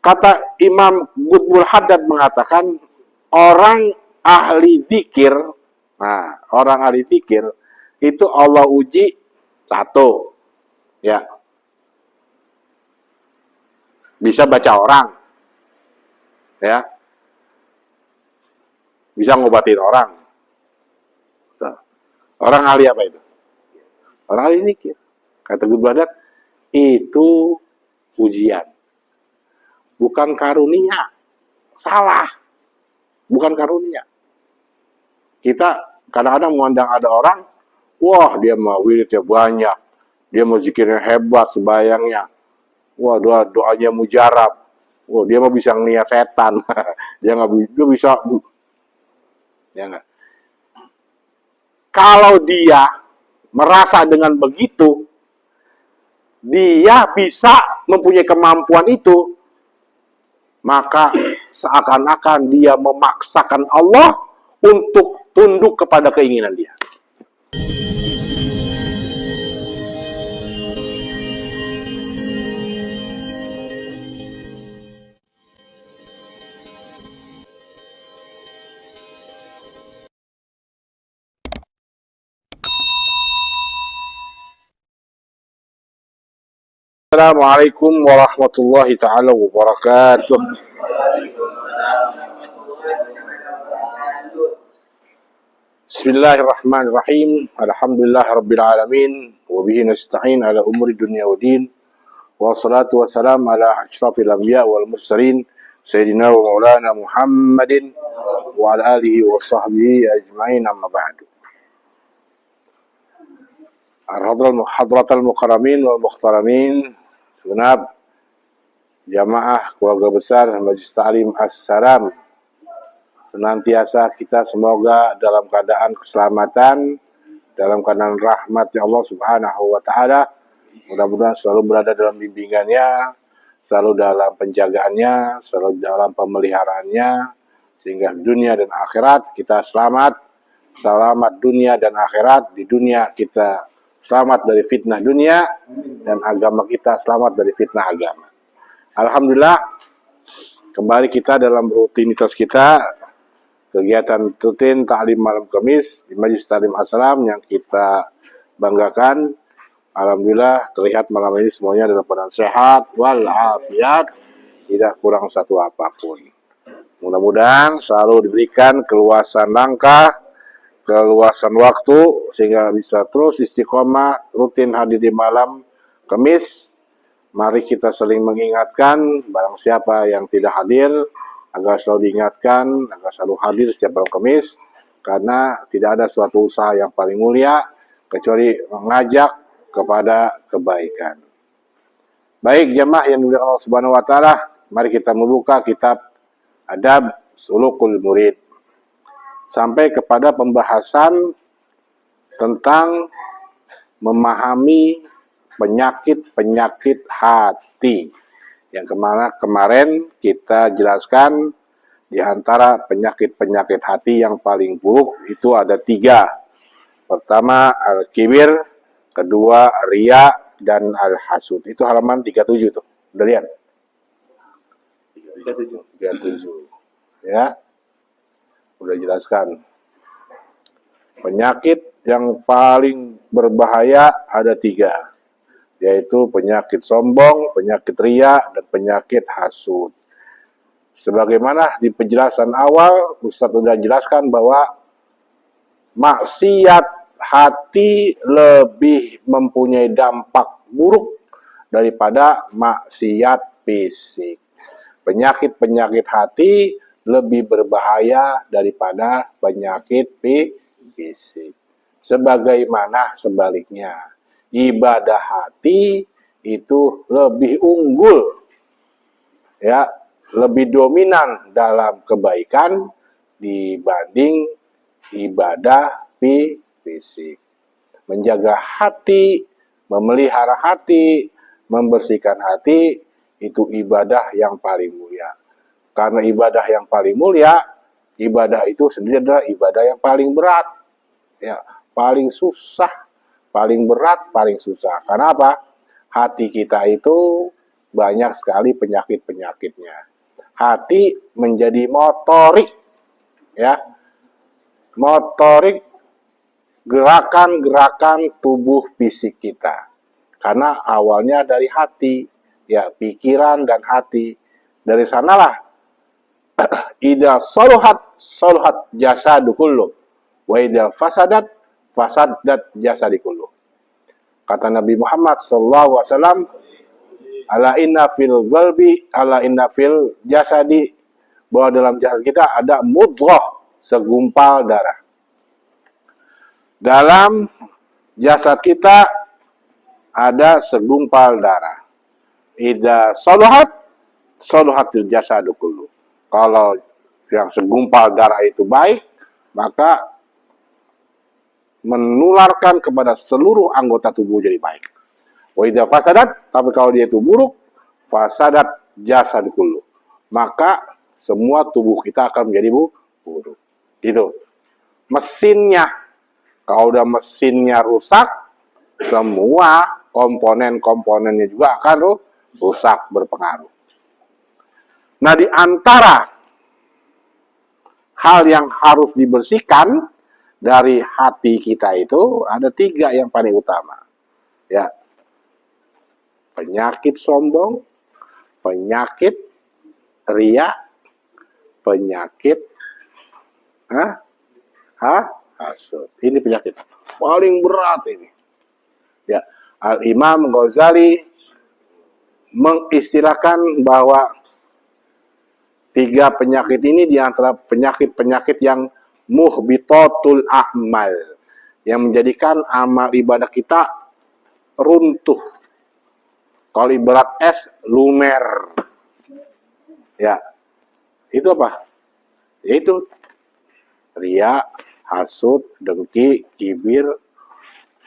Kata Imam Qutbul Haddad mengatakan, orang ahli zikir, nah, orang ahli zikir itu Allah uji satu, ya, bisa baca orang, ya, bisa ngobatin orang. Orang ahli apa itu? Orang ahli zikir. Kata Qutbul Haddad, itu ujian, bukan karunia. Salah, bukan karunia. Kita kadang-kadang memandang ada orang, wah dia mau wiridnya banyak, dia mau zikirnya hebat, sebayangnya, wah doanya mujarab, wah dia mau bisa ngeliat setan, dia bisa, ya nggak. Kalau dia merasa dengan begitu, dia bisa mempunyai kemampuan itu, maka seakan-akan dia memaksakan Allah untuk tunduk kepada keinginan dia. Assalamualaikum warahmatullahi taala wabarakatuh. Bismillahirrahmanirrahim. Alhamdulillahirabbil alamin wa bihi nasta'in ala umuri dunya waddin. Wassalatu wassalamu ala asyrafil anbiya wal mursalin sayyidina wa maulana Muhammadin wa ala alihi wa sahbihi ajmain, amma ba'du. Hadratal mukarramin wal muhtaramin, segenap jamaah keluarga besar Majelis Ta'lim As-Salam, senantiasa kita semoga dalam keadaan keselamatan, dalam keadaan rahmat Allah Subhanahu wa taala. Mudah-mudahan selalu berada dalam bimbingannya, selalu dalam penjagaannya, selalu dalam pemeliharaannya, sehingga dunia dan akhirat kita selamat dunia dan akhirat. Di dunia kita selamat dari fitnah dunia, dan agama kita selamat dari fitnah agama. Alhamdulillah, kembali kita dalam rutinitas kita, kegiatan rutin taklim malam Kamis di Majelis Ta'lim As-Salam yang kita banggakan. Alhamdulillah, terlihat malam ini semuanya dalam keadaan sehat walafiat, tidak kurang satu apapun. Mudah-mudahan selalu diberikan keluasan langkah, keluasan waktu, sehingga bisa terus istiqomah rutin hadir di malam Kamis. Mari kita saling mengingatkan, barang siapa yang tidak hadir, agar selalu diingatkan, agar selalu hadir setiap malam Kamis, karena tidak ada suatu usaha yang paling mulia kecuali mengajak kepada kebaikan. Baik jamaah yang dimuliakan Allah Subhanahu wa taala, mari kita membuka kitab Adab Sulukul Murid sampai kepada pembahasan tentang memahami penyakit-penyakit hati. Yang kemarin kita jelaskan, di antara penyakit-penyakit hati yang paling buruk itu ada 3. Pertama al-kibir, kedua riya, dan al-hasud. Itu halaman 37 tuh. Udah lihat? 37. Ya. Udah jelaskan. Penyakit yang paling berbahaya ada 3. Yaitu penyakit sombong, penyakit riya, dan penyakit hasud. Sebagaimana di penjelasan awal, Ustadz sudah jelaskan bahwa maksiat hati lebih mempunyai dampak buruk daripada maksiat fisik. Penyakit-penyakit hati lebih berbahaya daripada penyakit fisik. Sebagaimana sebaliknya, ibadah hati itu lebih unggul, ya, lebih dominan dalam kebaikan dibanding ibadah fisik. Menjaga hati, memelihara hati, membersihkan hati, itu ibadah yang paling mulia. Karena ibadah yang paling mulia, ibadah itu sendiri adalah ibadah yang paling berat, ya, paling susah, paling berat, paling susah. Karena apa? Hati kita itu banyak sekali penyakit-penyakitnya. Hati menjadi motorik, ya, motorik gerakan-gerakan tubuh fisik kita. Karena awalnya dari hati, ya, pikiran dan hati. Dari sanalah ida soluhat jasadu kullu wa ida fasadat jasadi kullu. Kata Nabi Muhammad SAW, ala inna fil jasadi, bahwa dalam jasad kita ada mudghah, segumpal darah. Dalam jasad kita ada segumpal darah. Idza soluhatil jasadu kullu. Kalau yang segumpal darah itu baik, maka menularkan kepada seluruh anggota tubuh jadi baik. Wa idza fasadat, tapi kalau dia itu buruk, fasadat jasad kullu. Maka semua tubuh kita akan menjadi buruk. Gitu. Mesinnya, kalau udah mesinnya rusak, semua komponen-komponennya juga akan rusak, berpengaruh. Nah, di antara hal yang harus dibersihkan dari hati kita itu ada 3 yang paling utama. Ya. Penyakit sombong, penyakit ria, penyakit hasud. Ini penyakit paling berat ini. Ya, Al-Imam Ghazali mengistilahkan bahwa 3 penyakit ini di antara penyakit-penyakit yang muhbitatul a'mal, yang menjadikan amal ibadah kita runtuh. Kalau ibarat es, lumer. Ya, itu apa? Yaitu ria, hasud, dengki, kibir,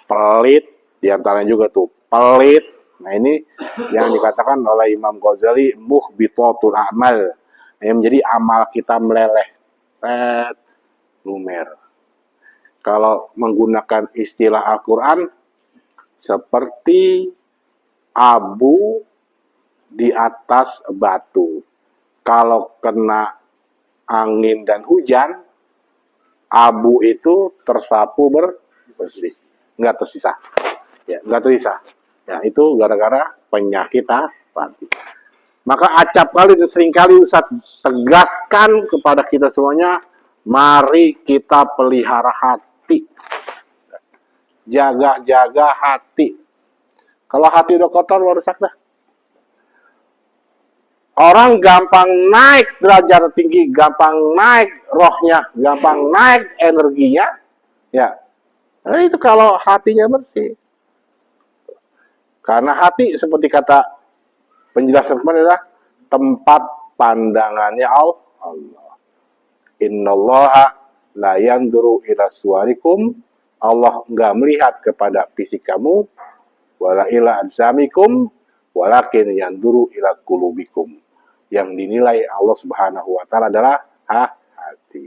pelit, diantaranya juga tuh pelit. Nah, ini yang dikatakan oleh Imam Ghazali muhbitatul a'mal, yang menjadi amal kita meleleh, lumer. Kalau menggunakan istilah Al-Quran, seperti abu di atas batu. Kalau kena angin dan hujan, abu itu tersapu bersih, nggak tersisa. Ya, nggak tersisa. Ya, itu gara-gara penyakit hati. Maka acap kali dan seringkali Ustaz tegaskan kepada kita semuanya, mari kita pelihara hati. Jaga-jaga hati. Kalau hati udah kotor, baru rusak dah. Orang gampang naik derajat tinggi, gampang naik rohnya, gampang naik energinya. Ya, nah, itu kalau hatinya bersih. Karena hati seperti kata penjelasan kemarin adalah tempat pandangannya Allah. Innallaha la yanduru ila suwarikum. Allah enggak melihat kepada fisik kamu, wala ila ajsamikum, walakin yanduru ila qulubikum. Yang dinilai Allah Subhanahu wa taala adalah hati.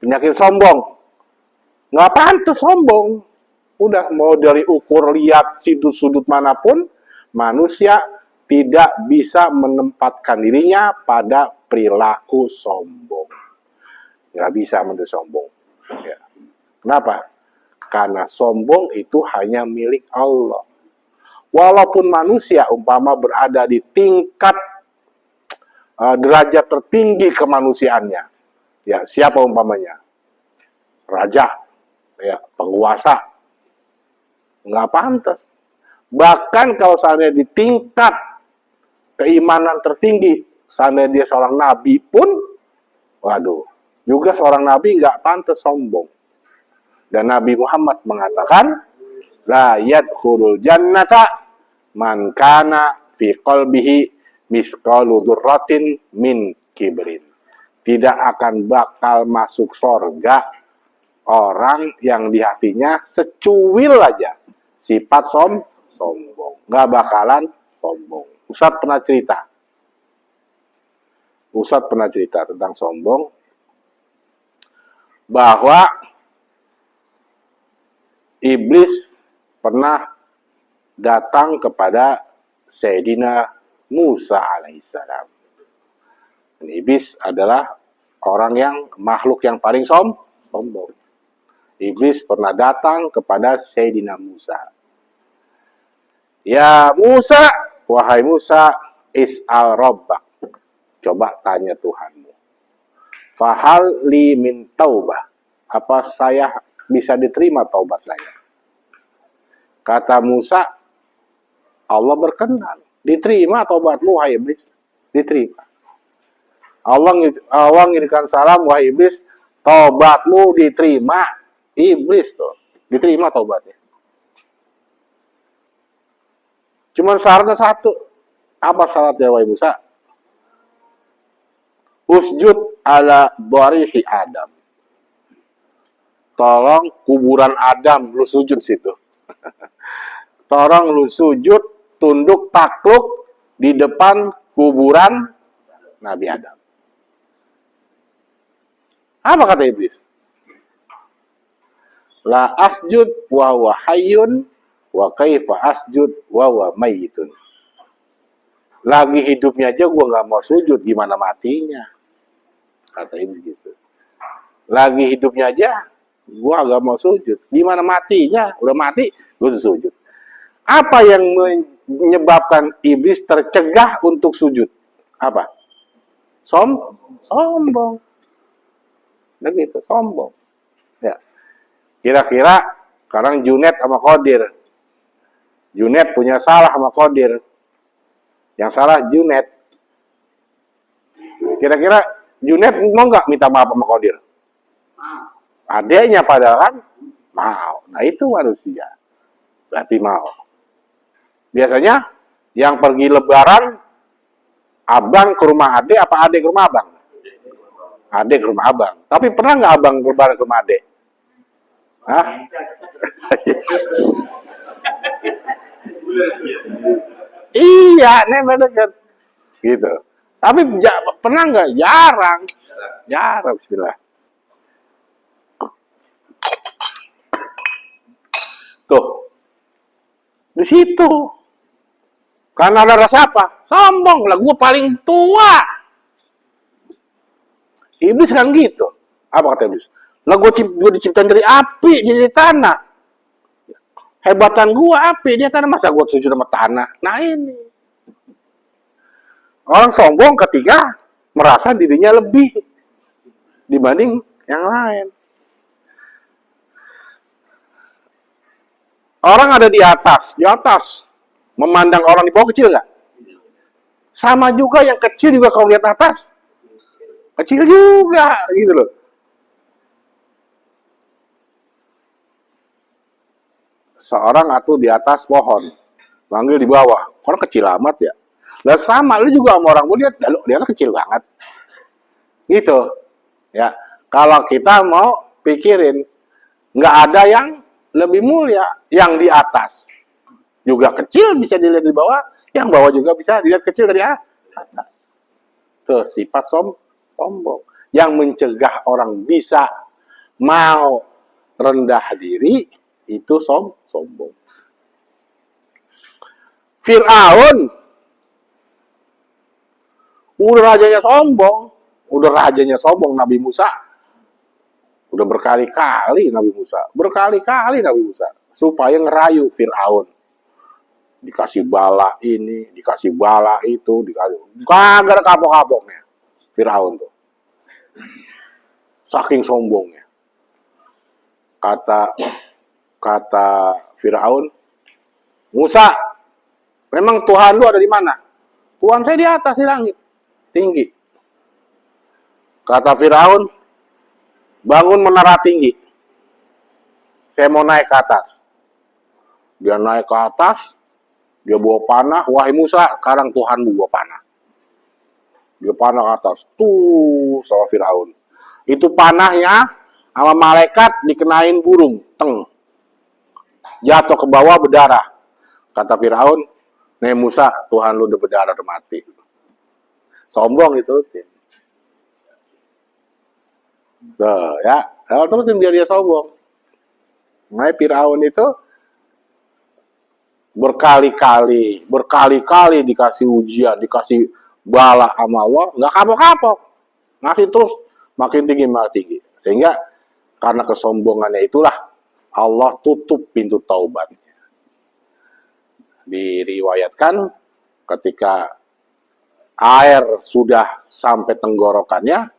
Penyakit sombong. Nggak pantas sombong. Udah mau dari ukur lihat sudut-sudut manapun, manusia tidak bisa menempatkan dirinya pada perilaku sombong. Nggak bisa menjadi sombong. Ya. Kenapa? Karena sombong itu hanya milik Allah. Walaupun manusia umpama berada di tingkat derajat tertinggi kemanusiaannya, ya, siapa umpamanya? Raja, ya, penguasa, nggak pantas. Bahkan kalau seandainya di tingkat keimanan tertinggi, seandainya dia seorang nabi pun, waduh, juga seorang nabi nggak pantas sombong. Dan Nabi Muhammad mengatakan, la yadkhulul jannata man kana fi qalbihi misqalu dzurratin min kibrin. Tidak akan bakal masuk surga orang yang di hatinya secuil aja sifat sombong. Nggak bakalan sombong. Ustadz pernah cerita tentang sombong, bahwa iblis pernah datang kepada Sayyidina Musa alaihissalam. Dan iblis adalah orang yang makhluk yang paling sombong. Iblis pernah datang kepada Sayyidina Musa. Ya Musa, wahai Musa, is'al rabbak. Coba tanya Tuhanmu. Fahal li min taubah. Apa saya bisa diterima taubat saya? Kata Musa, Allah berkenan. Diterima taubatmu, wahai iblis. Diterima. Allah ngirimkan salam, wahai iblis, taubatmu diterima. Iblis tuh, diterima taubatnya. Cuman syaratnya satu. Apa syaratnya, wahai Musa? Usjud ala dharihi Adam. Tolong kuburan Adam, lu sujud situ. Tolong lu sujud, tunduk takluk di depan kuburan Nabi Adam. Apa kata iblis? La asjud wa huwa hayyun wa kaifa asjud wa huwa mayyitun. Lagi hidupnya aja gua nggak mau sujud, gimana matinya? Kata iblis gitu. Lagi hidupnya aja gua nggak mau sujud, gimana matinya? Udah mati, gua sujud. Apa yang menyebabkan iblis tercegah untuk sujud? Apa? Sombong. Begitu, sombong. Ya. Kira-kira sekarang Junet sama Qadir. Junet punya salah sama Qadir. Yang salah Junet. Kira-kira Junet mau nggak minta maaf sama Qadir? Adeknya padahal kan mau. Nah itu manusia. Berarti mau. Biasanya yang pergi lebaran, abang ke rumah adek apa adek ke rumah abang? Adek ke rumah abang. Tapi pernah nggak abang lebaran ke rumah adek? Hah? Iya, nempel deket. Gitu. Tapi pernah nggak? Jarang. Bismillah. Tuh. Di situ. Karena ada rasa apa? Sombong lah, gue paling tua. Iblis kan gitu. Apa kata iblis? Lah gue diciptakan dari api, dari tanah. Hebatan gue api, dia tanah. Masa gue sujud sama tanah? Nah ini. Orang sombong ketika merasa dirinya lebih dibanding yang lain. Orang ada di atas. Memandang orang di bawah kecil nggak? Sama juga yang kecil juga kalau lihat atas. Kecil juga, gitu loh. Seorang atuh di atas pohon, manggil di bawah, orang kecil amat ya. Dan sama, lu juga sama orang lihat, dia kecil banget. Gitu, ya. Kalau kita mau pikirin, nggak ada yang lebih mulia, yang di atas juga kecil bisa dilihat di bawah, yang bawah juga bisa dilihat kecil dari atas. Tuh sifat sombong yang mencegah orang bisa mau rendah diri, itu sombong. Fir'aun udah rajanya sombong. Nabi Musa udah berkali-kali Nabi Musa supaya ngerayu Fir'aun. Dikasih bala ini, dikasih bala itu, kagak ada kapok-kapoknya Fir'aun tuh. Saking sombongnya. Kata Fir'aun, Musa, memang Tuhan lu ada di mana? Tuhan saya di atas, di langit, tinggi. Kata Fir'aun, bangun menara tinggi. Saya mau naik ke atas. Dia naik ke atas, dia bawa panah, wahai Musa, sekarang Tuhanmu bawa panah. Dia panah ke atas, tuh sama Fir'aun. Itu panahnya sama malaikat dikenain burung, teng. Jatuh ke bawah berdarah. Kata Fir'aun, nih Musa, Tuhan lu udah berdarah, udah mati. Sombong itu. Tuh ya, kalau terusin biar dia sombong. Nah, Fir'aun itu berkali-kali dikasih ujian, dikasih bala sama Allah, nggak kapok-kapok, ngasih terus makin tinggi, sehingga karena kesombongannya itulah Allah tutup pintu taubatnya. Diriwayatkan ketika air sudah sampai tenggorokannya,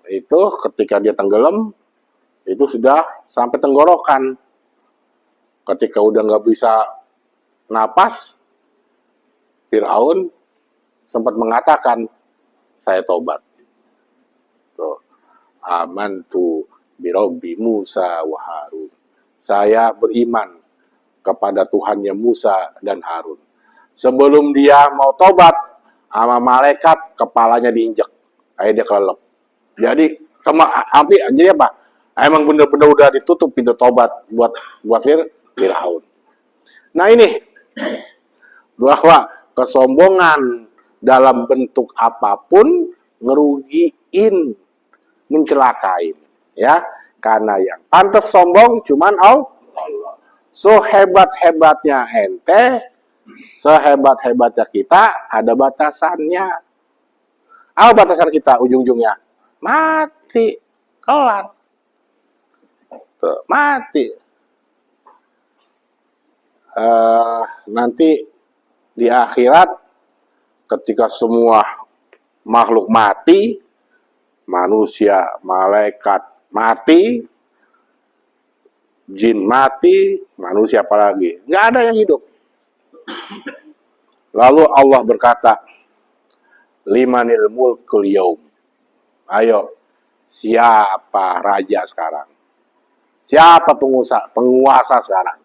itu ketika dia tenggelam, itu sudah sampai tenggorokan. Ketika udah nggak bisa napas, Fir'aun sempat mengatakan, saya tobat. Amantu birabbi Musa wa Harun. Saya beriman kepada Tuhannya Musa dan Harun. Sebelum dia mau tobat, sama malaikat kepalanya diinjek, akhirnya dia kelelep. Jadi sama jadi apa? Emang benar-benar udah ditutup pintu tobat buat Fir'aun. Nah ini bahwa kesombongan dalam bentuk apapun ngerugiin, mencelakai, ya. Karena yang pantas sombong cuman Allah. So hebat-hebatnya ente, sehebat-hebatnya kita, ada batasannya. Apa batasan kita ujung-ujungnya? Mati, kelar. Tuh, mati. Nanti di akhirat ketika semua makhluk mati, manusia, malaikat mati, jin mati, manusia apalagi, nggak ada yang hidup. Lalu Allah berkata, limanil mulkul yaum. Ayo, siapa raja sekarang? Siapa penguasa sekarang?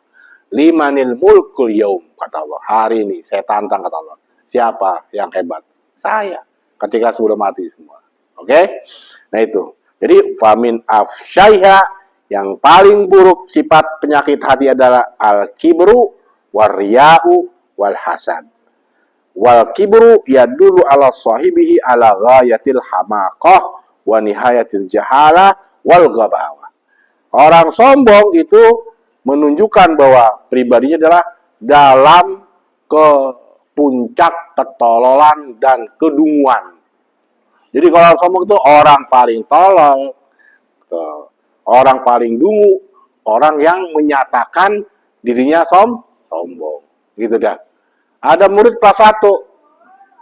Limanil mulkul yaum, kata Allah. Hari ini saya tantang, kata Allah. Siapa yang hebat? Saya. Ketika sudah mati semua. Oke? Nah itu. Jadi famin afsyaiha, yang paling buruk sifat penyakit hati adalah al-kibru wariya'u wal hasad. Wal kibru yadullu ala sahibihi ala ghayatil hamaqah wa nihayatil jahalah wal ghabawa. Orang sombong itu menunjukkan bahwa pribadinya adalah dalam ke puncak ketololan dan kedunguan. Jadi kalau orang sombong itu orang paling tolol, orang paling dungu, orang yang menyatakan dirinya sombong. Gitu dah. Ada murid kelas 1,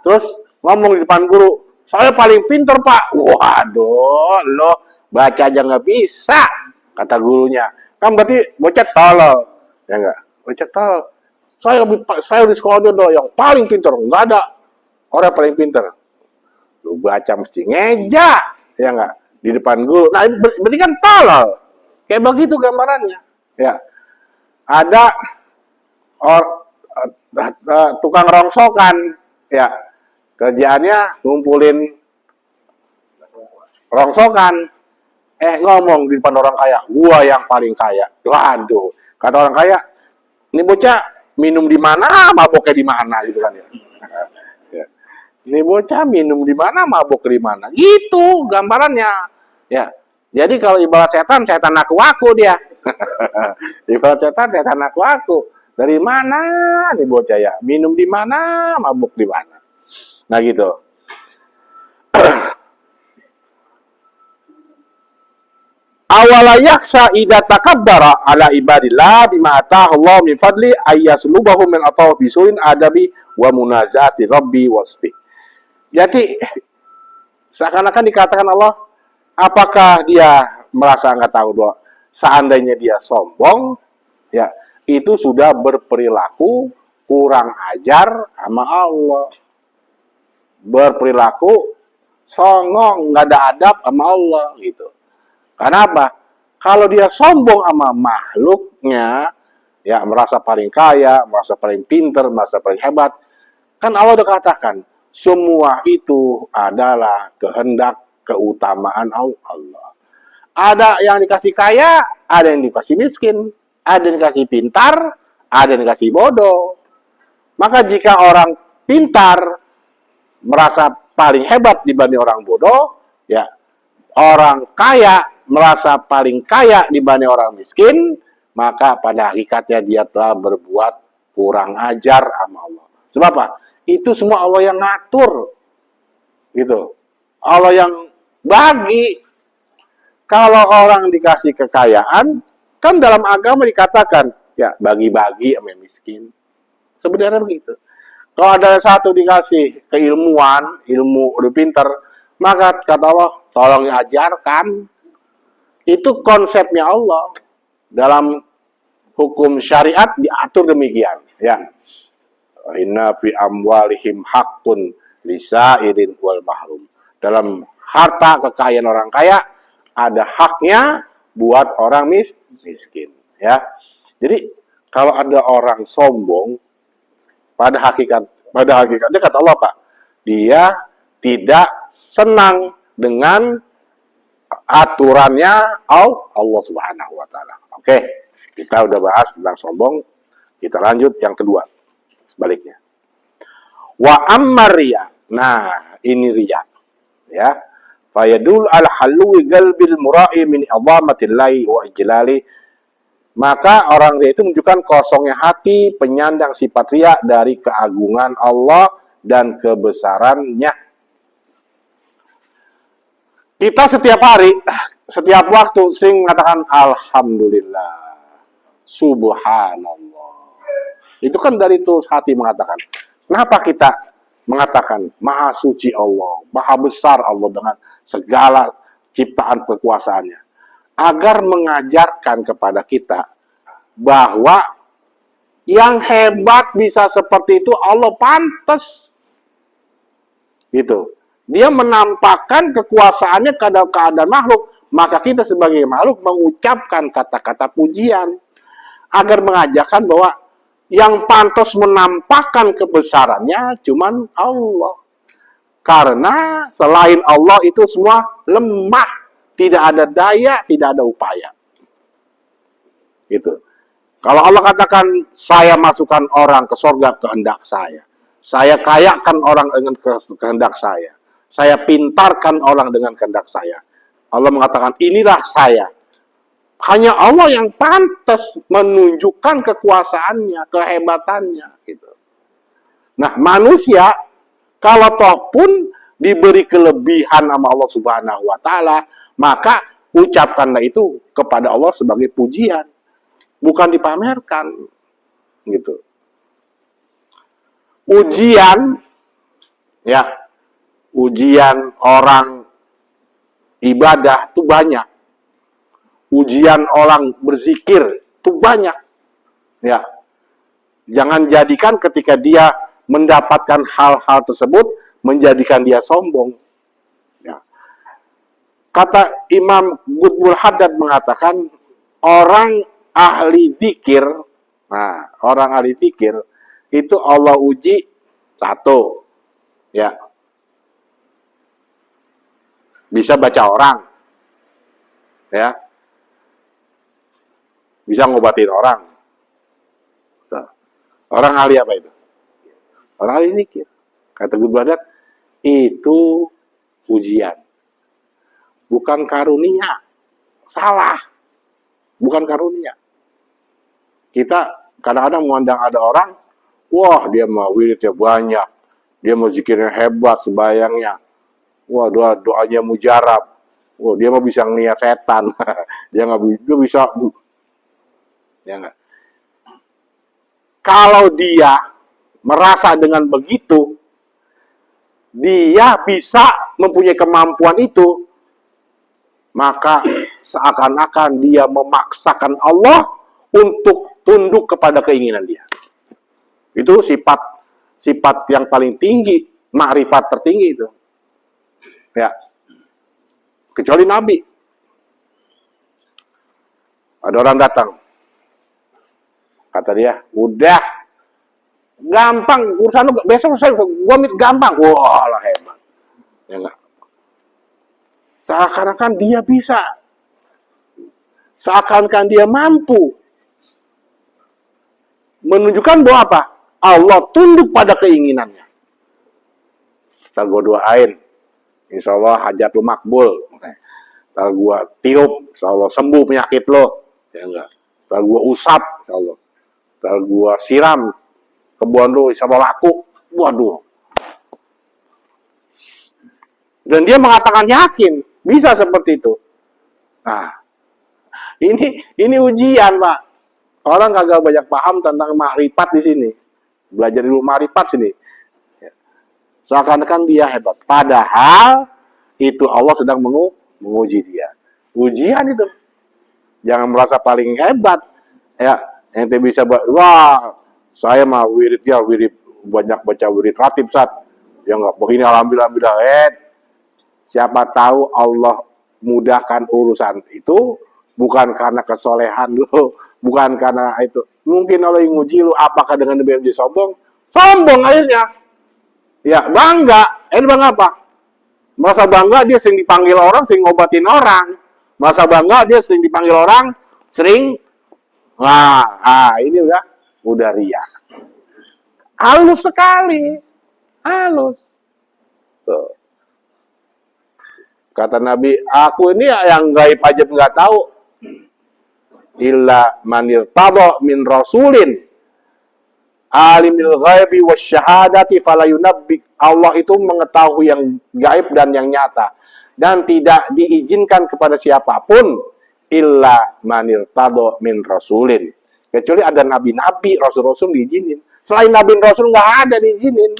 terus ngomong di depan guru, saya paling pinter pak. Waduh, lo baca aja nggak bisa, kata gurunya. Kan berarti bocah tolol, ya nggak? Bocah tolol. Saya di sekolah dulu yang paling pinter, nggak ada orang yang paling pinter. Lu baca mesti ngeja, ya nggak? Di depan guru. Nah, berarti kan tolol. Kayak begitu gambarannya. Ya, ada tukang rongsokan, ya, kerjaannya ngumpulin rongsokan, ngomong di depan orang kaya, gua yang paling kaya. Waduh, kata orang kaya, ini bocah minum di mana, maboknya di mana, gitu kan ya. Ini bocah minum di mana, mabok di mana, gitu gambarannya, ya. Jadi kalau ibarat setan aku dia. Ibarat setan aku. Dari mana nih bocah ya? Minum di mana, mabuk di mana. Nah gitu. Awala yakhsha idza takabbara ala ibadillah bima ataahu Allah min fadli ayyaslubahum min ataw bisuin adabi wa munazati rabbi wasfi. Jadi seakan-akan dikatakan Allah, apakah dia merasa enggak tahu bahwa seandainya dia sombong, ya, itu sudah berperilaku kurang ajar sama Allah. Berperilaku songong, nggak ada adab sama Allah gitu. Karena apa? Kalau dia sombong sama makhluknya, ya merasa paling kaya, merasa paling pinter, merasa paling hebat, kan Allah udah katakan, semua itu adalah kehendak keutamaan Allah. Ada yang dikasih kaya, ada yang dikasih miskin. Ada yang dikasih pintar, ada yang dikasih bodoh. Maka jika orang pintar merasa paling hebat dibanding orang bodoh, ya, orang kaya merasa paling kaya dibanding orang miskin, maka pada hakikatnya dia telah berbuat kurang ajar sama Allah. Sebab apa? Itu semua Allah yang ngatur. Gitu. Allah yang bagi. Kalau orang dikasih kekayaan, kan dalam agama dikatakan, ya bagi-bagi sama yang miskin. Sebenarnya begitu. Kalau ada satu dikasih keilmuan, ilmu udah pinter, maka kata Allah, tolong ajarkan. Itu konsepnya Allah. Dalam hukum syariat diatur demikian. Ya. Inna fi amwalihim haqqun lisairin wal mahrum. Dalam harta kekayaan orang kaya ada haknya buat orang miskin. Ya. Jadi kalau ada orang sombong, pada hakikatnya kata Allah Pak, dia tidak senang dengan aturannya Allah Subhanahu wa taala. Oke, kita udah bahas tentang sombong, kita lanjut yang kedua. Sebaliknya. Wa ammar riya. Nah, ini riya. Ya. Fayadul al-halwi qalbil mura'i min azamatillahi wa ijlali. Maka orang riya itu menunjukkan kosongnya hati penyandang sifat riya dari keagungan Allah dan kebesarannya. Kita setiap hari, setiap waktu sering mengatakan alhamdulillah, subhanallah. Itu kan dari tulus hati mengatakan. Kenapa kita mengatakan maha suci Allah, maha besar Allah dengan segala ciptaan kekuasaannya? Agar mengajarkan kepada kita bahwa yang hebat bisa seperti itu Allah pantas. Gitu. Dia menampakkan kekuasaannya ke keadaan makhluk, maka kita sebagai makhluk mengucapkan kata-kata pujian agar mengajarkan bahwa yang pantas menampakkan kebesarannya cuman Allah. Karena selain Allah itu semua lemah, tidak ada daya, tidak ada upaya. Gitu. Kalau Allah katakan, saya masukkan orang ke surga kehendak saya kayakan orang dengan kehendak saya pintarkan orang dengan kehendak saya. Allah mengatakan, inilah saya. Hanya Allah yang pantas menunjukkan kekuasaannya, kehebatannya. Gitu. Nah, manusia, kalau toh pun diberi kelebihan sama Allah Subhanahu wa Ta'ala, maka ucapkanlah itu kepada Allah sebagai pujian, bukan dipamerkan. Gitu. Ujian, ya, ujian orang ibadah itu banyak. Ujian orang berzikir itu banyak. Ya. Jangan jadikan ketika dia mendapatkan hal-hal tersebut menjadikan dia sombong. Ya. Kata Imam Qutbul Haddad mengatakan orang ahli zikir, nah, orang ahli zikir itu Allah uji satu, ya, bisa baca orang, ya, bisa ngobatin orang. Orang ahli apa itu? Orang ahli zikir. Kata Qutbul Haddad, itu ujian, bukan karunia. Salah, bukan karunia. Kita kadang-kadang memandang ada orang, wah dia mau wiridnya banyak, dia mau zikirnya hebat, sembayangnya, wah doanya mujarab, wah dia mau bisa ngeliat setan, dia bisa, ya enggak. Kalau dia merasa dengan begitu, dia bisa mempunyai kemampuan itu, maka seakan-akan dia memaksakan Allah untuk tunduk kepada keinginan dia. Itu sifat yang paling tinggi, makrifat tertinggi itu. Ya. Kecuali Nabi. Ada orang datang. Kata dia, udah gampang urusan lu, besok saya gua gampang. Wah, lah hebat. Ya enggak. Seakan-akan dia bisa. Seakan-akan dia mampu. Menunjukkan bahwa apa? Allah tunduk pada keinginannya. Ntar gua doain, insya Allah hajat lu makbul. Ntar gua tiup, insya Allah sembuh penyakit lo. Ya enggak. Ntar gua usap, insya Allah. Ntar gua siram, kebun lu sama laku. Waduh. Dan dia mengatakan yakin bisa seperti itu. Nah, ini ujian, Pak. Orang kagak banyak paham tentang makrifat di sini. Belajar ilmu makrifat sini. Seakan-akan dia hebat. Padahal itu Allah sedang menguji dia. Ujian itu. Jangan merasa paling hebat. Ya, ente bisa wah, saya mah wiridnya wirid banyak baca wirid ratib Sat. Ya enggak begini alhamdulillah. Siapa tahu Allah mudahkan urusan itu bukan karena kesolehan lu, bukan karena itu. Mungkin Allah yang nguji lu, apakah dengan demikian dia sombong? Sombong akhirnya. Ya, bangga. Bangga apa? Merasa bangga dia sering dipanggil orang, sering ngobatin orang. Merasa bangga dia sering dipanggil orang, sering ini udah ria. Halus sekali. Halus. Tuh. Kata Nabi, aku ini yang gaib aja nggak tahu. Illa manir tadha min rasulin alimil ghaibi wasyahadati fala yunabbi. Allah itu mengetahui yang gaib dan yang nyata, dan tidak diizinkan kepada siapapun illa manir tadha min rasulin, kecuali ada nabi-nabi, rasul-rasul diizinin. Selain nabi rasul nggak ada diizinin.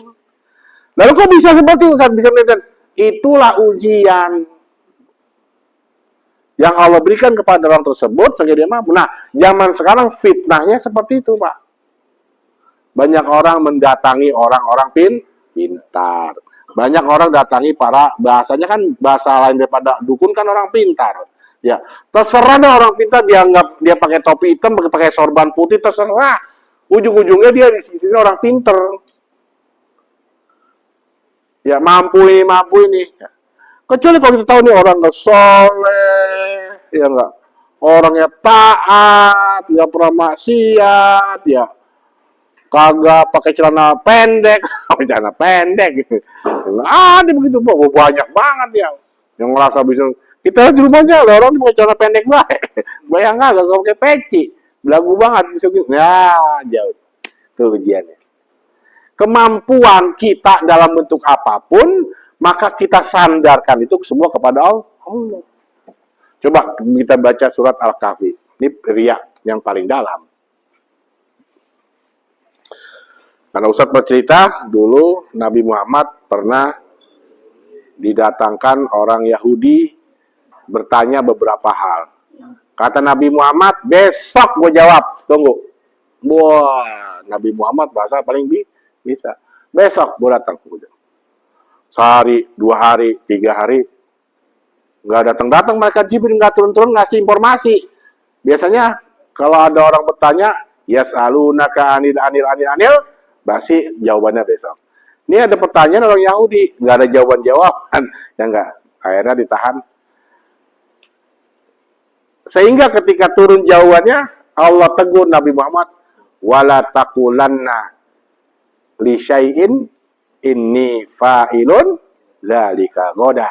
Lalu kok bisa seperti Ustaz bisa melihat? Itulah ujian yang Allah berikan kepada orang tersebut sehingga dia mampu. Nah, zaman sekarang fitnahnya seperti itu, Pak. Banyak orang mendatangi orang-orang pintar. Banyak orang datangi bahasanya kan bahasa lain daripada dukun kan orang pintar. Ya, terserah deh orang pintar dianggap dia pakai topi hitam, pakai sorban putih, terserah. Ujung-ujungnya dia di sini orang pintar. Ya, mampu ini. Kecuali kalau kita tahu nih orang nggak soleh, ya nggak, orangnya taat, nggak pernah maksiat, ya kagak pakai celana pendek, celana pendek gitu. Ada begitu, banyak banget ya yang ngerasa bisa. Kita di rumahnya ada orang pakai celana pendek baik, bayangkan nggak pakai peci, belagu banget bisa gitu. Ya jauh, itu ujiannya. Kemampuan kita dalam bentuk apapun, maka kita sandarkan itu semua kepada Allah. Coba kita baca surat Al-Kahfi. Ini riak yang paling dalam. Karena Ustadz bercerita, dulu Nabi Muhammad pernah didatangkan orang Yahudi bertanya beberapa hal. Kata Nabi Muhammad, besok gue jawab. Tunggu. Wah, Nabi Muhammad bahasa paling bisa. Besok gue datang. Sehari, 2 hari, 3 hari, nggak datang-datang mereka Jibril, nggak turun-turun ngasih informasi. Biasanya kalau ada orang bertanya, yas'alunaka anil, pasti jawabannya besok. Ini ada pertanyaan orang Yahudi, nggak ada jawaban-jawaban, ya nggak. Akhirnya ditahan. Sehingga ketika turun jawabannya, Allah tegur Nabi Muhammad, wala taqulanna li syai'in inni fa'ilun dzalika goda.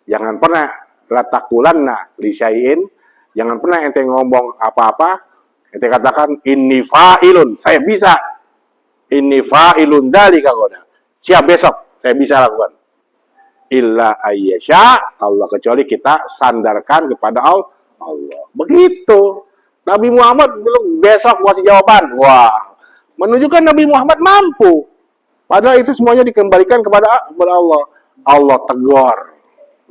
Jangan pernah latakulanna li syai'in, jangan pernah ente ngomong apa-apa, ente katakan inni fa'ilun, saya bisa. Inni fa'ilun dzalika goda. Siap besok, saya bisa lakukan. Illa ayyasha, Allah, kecuali kita sandarkan kepada Allah. Begitu. Nabi Muhammad belum besok kasih jawaban. Wah, menunjukkan Nabi Muhammad mampu. Padahal itu semuanya dikembalikan kepada Allah. Allah tegur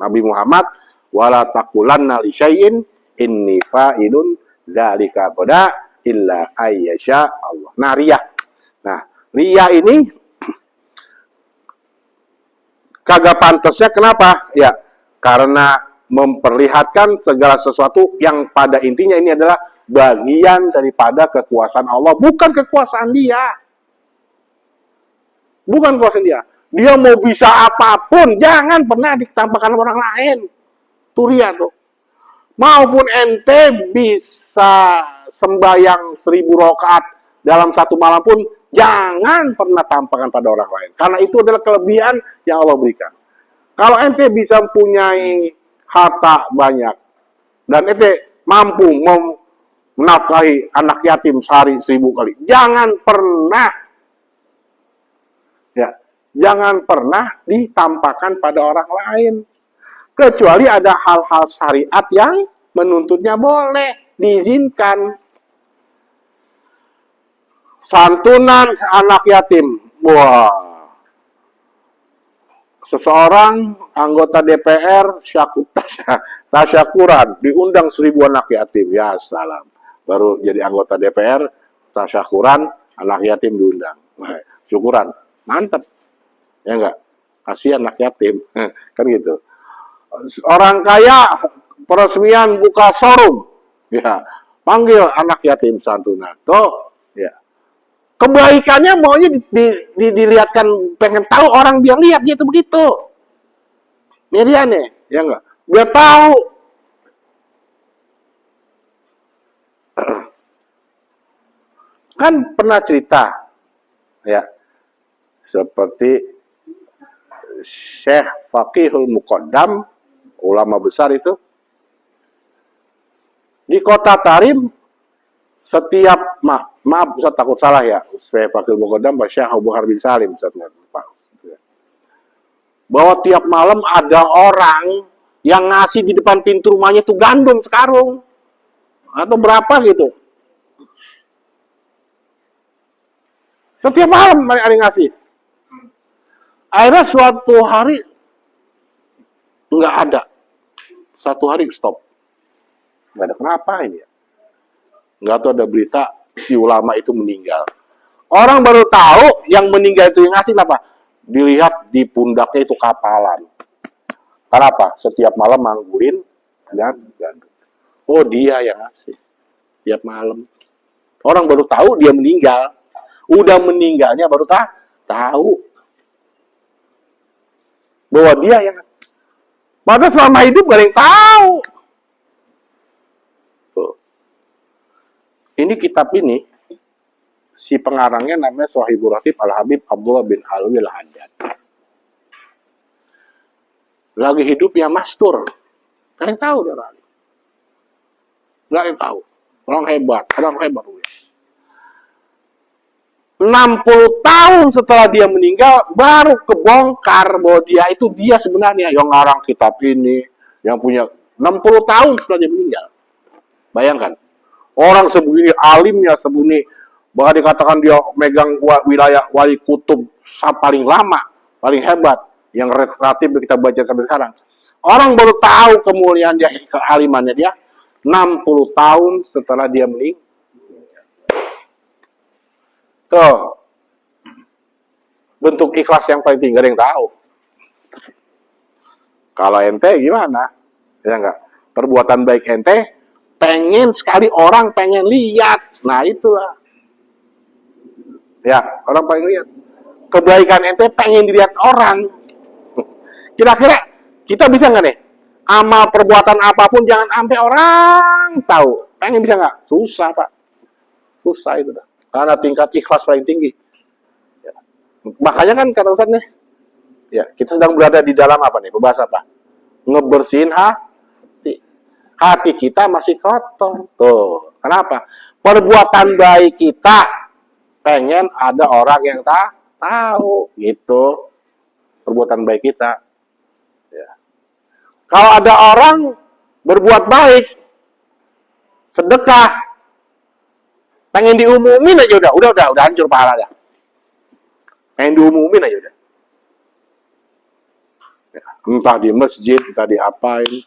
Nabi Muhammad, wala taqulanna li syai'in inni fa'ilun dzalika qada illa ayyasha Allah. Nah, riya. Nah, riya ini kagak pantasnya kenapa? Ya, karena memperlihatkan segala sesuatu yang pada intinya ini adalah bagian daripada kekuasaan Allah, bukan kekuasaan dia. Bukan kekuasaan dia. Dia mau bisa apapun, jangan pernah ditampakkan orang lain. Tuh ria tuh. Maupun ente bisa sembahyang 1000 rakaat dalam satu malam pun, jangan pernah tampakkan pada orang lain. Karena itu adalah kelebihan yang Allah berikan. Kalau ente bisa mempunyai harta banyak, dan ente mampu menafkahi anak yatim sehari 1000 kali, jangan pernah Ya, jangan pernah ditampakkan pada orang lain. Kecuali ada hal-hal syariat yang menuntutnya boleh, diizinkan. Santunan anak yatim. Wah, seseorang anggota DPR tasyakuran diundang 1000 anak yatim. Ya salam. Baru jadi anggota DPR tasyakuran anak yatim diundang. Wah, syukuran. Mantep. Ya enggak? Kasihan anak yatim. Kan gitu. Orang kaya peresmian buka showroom. Ya, panggil anak yatim santunan. Tuh, ya. Kebaikannya maunya dilihatkan, pengen tahu orang biar lihat gitu begitu. Miriannya, ya enggak? Biar tahu. Kan pernah cerita, ya, seperti Syekh Faqihul Muqaddam, ulama besar itu, di kota Tarim, setiap maaf Ustaz takut salah ya, Syekh Faqihul Muqaddam Syekh Abu Bakar bin Salim, Ustaz, bahwa tiap malam ada orang yang ngasih di depan pintu rumahnya tuh gandum sekarung atau berapa gitu. Setiap malam ada yang ngasih. Akhirnya suatu hari nggak ada. Satu hari stop. Nggak ada. Kenapa ini ya? Nggak tahu, ada berita si ulama itu meninggal. Orang baru tahu yang meninggal itu yang ngasih apa? Dilihat di pundaknya itu kapalan. Kenapa? Setiap malam manggurin dan oh dia yang ngasih. Tiap malam. Orang baru tahu dia meninggal. Udah meninggalnya baru tahu bahwa dia yang, padahal selama hidup gak ada yang tahu. Tuh. Ini kitab ini si pengarangnya namanya Sohibul Ratib Al-Habib Abdullah bin Alwi Al-Haddad. Lagi hidup ya mastur. Gak ada yang tahu dia orang. Gak ada yang tahu. Orang hebat. 60 tahun setelah dia meninggal, baru kebongkar bahwa dia sebenarnya yang ngarang kitab ini, yang punya 60 tahun setelah dia meninggal. Bayangkan, orang sebegini alimnya, sebegini, bahkan dikatakan dia megang wilayah wali kutub paling lama, paling hebat, yang relatif kita baca sampai sekarang. Orang baru tahu kemuliaan dia, kealimannya dia, 60 tahun setelah dia meninggal. Tuh, bentuk ikhlas yang paling tinggi, gak ada yang tahu. Kalau ente gimana? Ya enggak? Perbuatan baik ente, pengen sekali orang pengen lihat. Nah itulah. Ya, orang pengen lihat. Kebaikan ente pengen dilihat orang. Kira-kira kita bisa nggak nih? Amal perbuatan apapun jangan sampai orang tahu. Pengen bisa nggak? Susah, Pak. Susah itu dah. Karena tingkat ikhlas paling tinggi. Ya. Makanya kan kata Ustaz nih, ya, kita sedang berada di dalam apa nih? Membahas apa? Ngebersihin hati. Hati kita masih kotor. Tuh. Kenapa? Perbuatan baik kita pengen ada orang yang tahu. Gitu. Perbuatan baik kita. Ya. Kalau ada orang berbuat baik, sedekah, pengen diumumin aja udah hancur pahala dah. Pengen diumumin aja udah. Ya, entah di masjid, entah di apain.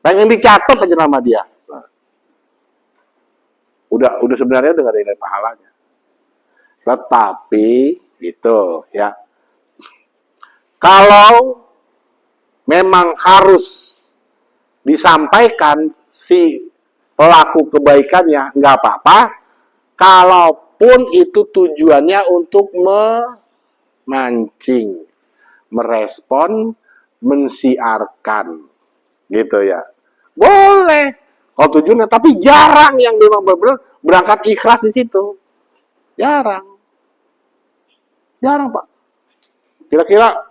Pengen dicatat aja nama dia. Nah, udah sebenarnya udah gak ada nilai pahalanya. Tetapi gitu ya. Kalau memang harus disampaikan si pelaku kebaikannya, nggak apa-apa, kalaupun itu tujuannya untuk memancing, merespon, mensiarkan, gitu ya. Boleh, kalau tujuannya, tapi jarang yang memang benar-benar berangkat ikhlas di situ. Jarang, Pak. Kira-kira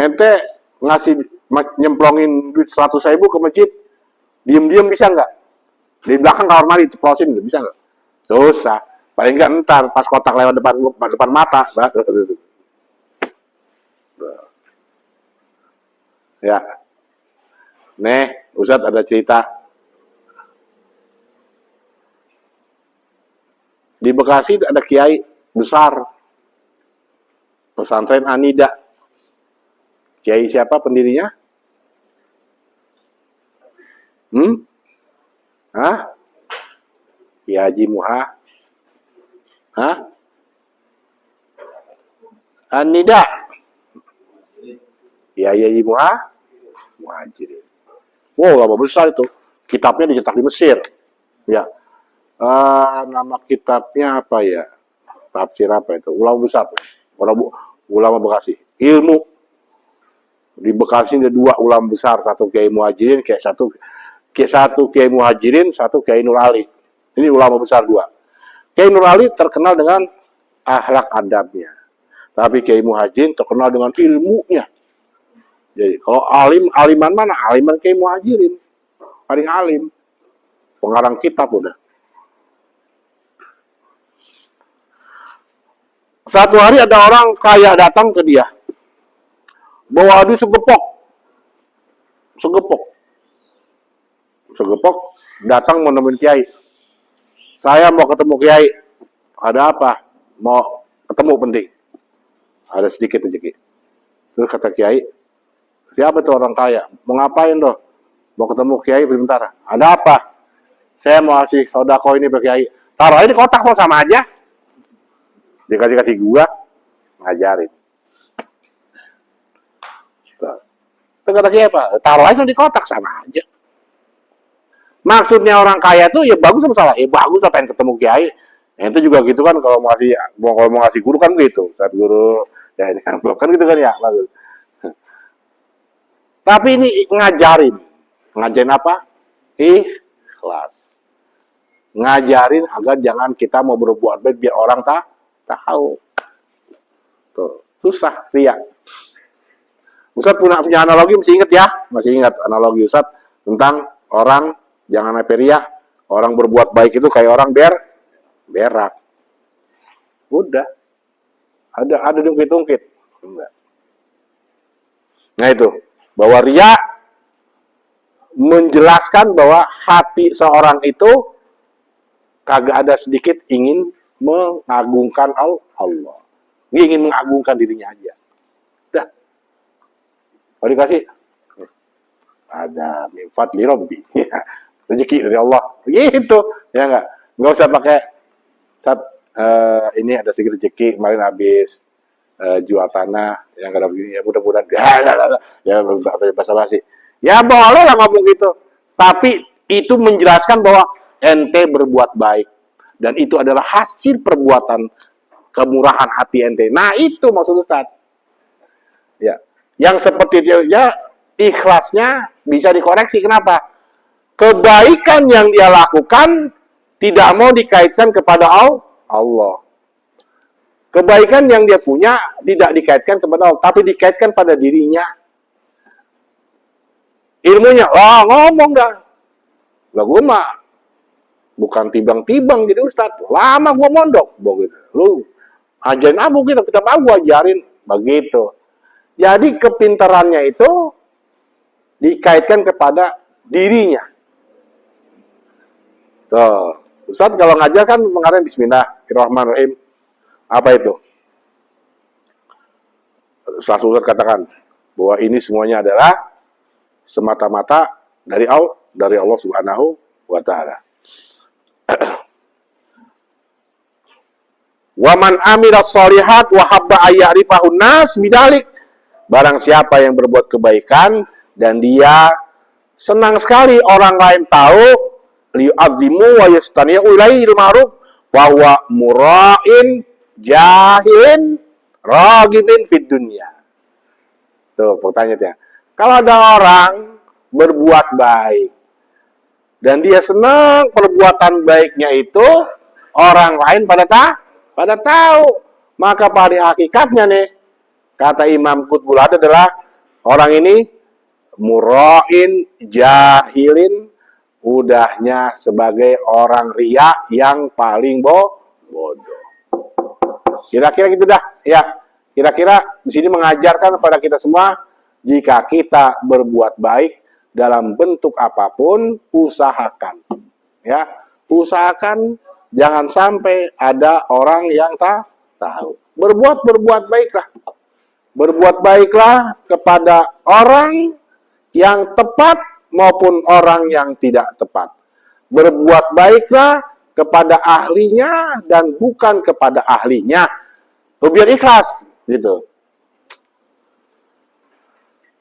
ente ngasih nyemplongin duit 100.000 ke masjid, diem-diem bisa nggak? Di belakang kamar mandi ceplosin, bisa nggak? Susah. Paling nggak ntar pas kotak lewat depan mata. Ya, nih Ustadz ada cerita. Di Bekasi ada kiai besar, pesantren Anida. Kiai siapa pendirinya? Hah? Kiai Haji Muha? Hah? Anida? Kiai Haji Muha? Muhajirin. Wow, lama besar itu. Kitabnya dicetak di Mesir. Ya. Nama kitabnya apa ya? Tafsir apa itu? Ulama besar. Ulama Bekasi. Ilmu. Di Bekasi ada 2 ulama besar. Satu Kiai Muhajirin, satu Kiai Muhajirin, satu Kiai Nur Ali. Ini ulama besar 2. Kiai Nur Ali terkenal dengan akhlak adabnya. Tapi Kiai Muhajirin terkenal dengan ilmunya. Jadi kalau aliman mana? Aliman Kiai Muhajirin. Paling alim. Pengarang kitab udah. Satu hari ada orang kaya datang ke dia. Bawa duit segepok. Segepok datang mau nemuin Kiai. Saya mau ketemu Kiai. Ada apa? Mau ketemu penting. Ada sedikit rezeki. Terus kata Kiai, siapa tuh orang kaya? Mau ngapain tuh? Mau ketemu Kiai sebentar. Ada apa? Saya mau kasih sodako ini ke Kiai. Taruh aja di kotak sama aja. Dikasih gua, ngajarin. Itu kata Kiai apa? Taruh aja di kotak sama aja. Maksudnya orang kaya tuh ya bagus apa salah? Ya bagus lah pengen ketemu Kiai. Itu juga gitu kan kalau mau ngasih guru kan gitu. Saat guru ya ini kan gitu kan ya. Bagus. Tapi ini ngajarin apa? Ikhlas. Ngajarin agar jangan kita mau berbuat baik biar orang tahu. Tuh, susah riya. Ustadz punya analogi masih ingat ya? Masih ingat analogi Ustadz tentang orang jangan sampai riya. Orang berbuat baik itu kayak orang berak. Udah. Ada dungkit-dungkit. Enggak. Nah itu, bahwa riya menjelaskan bahwa hati seorang itu kagak ada sedikit ingin mengagungkan Allah. Dia ingin mengagungkan dirinya aja. Dah. Kalau dikasih ada min fadli rabbi. Rezeki dari Allah. Gitu. Ya enggak? Enggak usah pakai ini ada sedikit rezeki kemarin habis jual tanah yang ada begini ya mudah-mudahan ya basa-basi. Ya boleh lah ngomong gitu. Tapi itu menjelaskan bahwa ente berbuat baik dan itu adalah hasil perbuatan kemurahan hati ente. Nah, itu maksud Ustaz. Ya. Yang seperti itu ya ikhlasnya bisa dikoreksi. Kenapa? Kebaikan yang dia lakukan tidak mau dikaitkan kepada Allah. Kebaikan yang dia punya tidak dikaitkan kepada Allah, tapi dikaitkan pada dirinya. Ilmunya, ngomong dah. Lah gue mah bukan tibang-tibang jadi Ustadz. Lama gue mondok. Begitu. Lu ajarin abu kita gue ajarin. Begitu. Jadi kepintarannya itu dikaitkan kepada dirinya. Tuh. Ustadz kalau ngajar kan mengarang Bismillahirrahmanirrahim. Apa itu? Setelah Ustadz katakan bahwa ini semuanya adalah semata-mata dari Allah Subhanahu wa Ta'ala. Wa man amila sholihat wa habba ayyarifahun nas bidalik. Barang siapa yang berbuat kebaikan dan dia senang sekali orang lain tahu, liyu'adzimu wa yastani'u ilaihil ma'ruf wa huwa mura'in jahilin ragibin fid dunya. Tuh pertanyaannya. Kalau ada orang berbuat baik dan dia senang perbuatan baiknya itu orang lain pada tahu, maka pada hakikatnya nih kata Imam Qutbul adalah orang ini mura'in jahilin udahnya sebagai orang ria yang paling bodoh. Kira-kira gitu dah, ya. Kira-kira di sini mengajarkan kepada kita semua, jika kita berbuat baik dalam bentuk apapun, usahakan, ya, usahakan jangan sampai ada orang yang tak tahu. Berbuat baiklah. Berbuat baiklah kepada orang yang tepat maupun orang yang tidak tepat. Berbuat baiklah kepada ahlinya dan bukan kepada ahlinya. Biar ikhlas, gitu.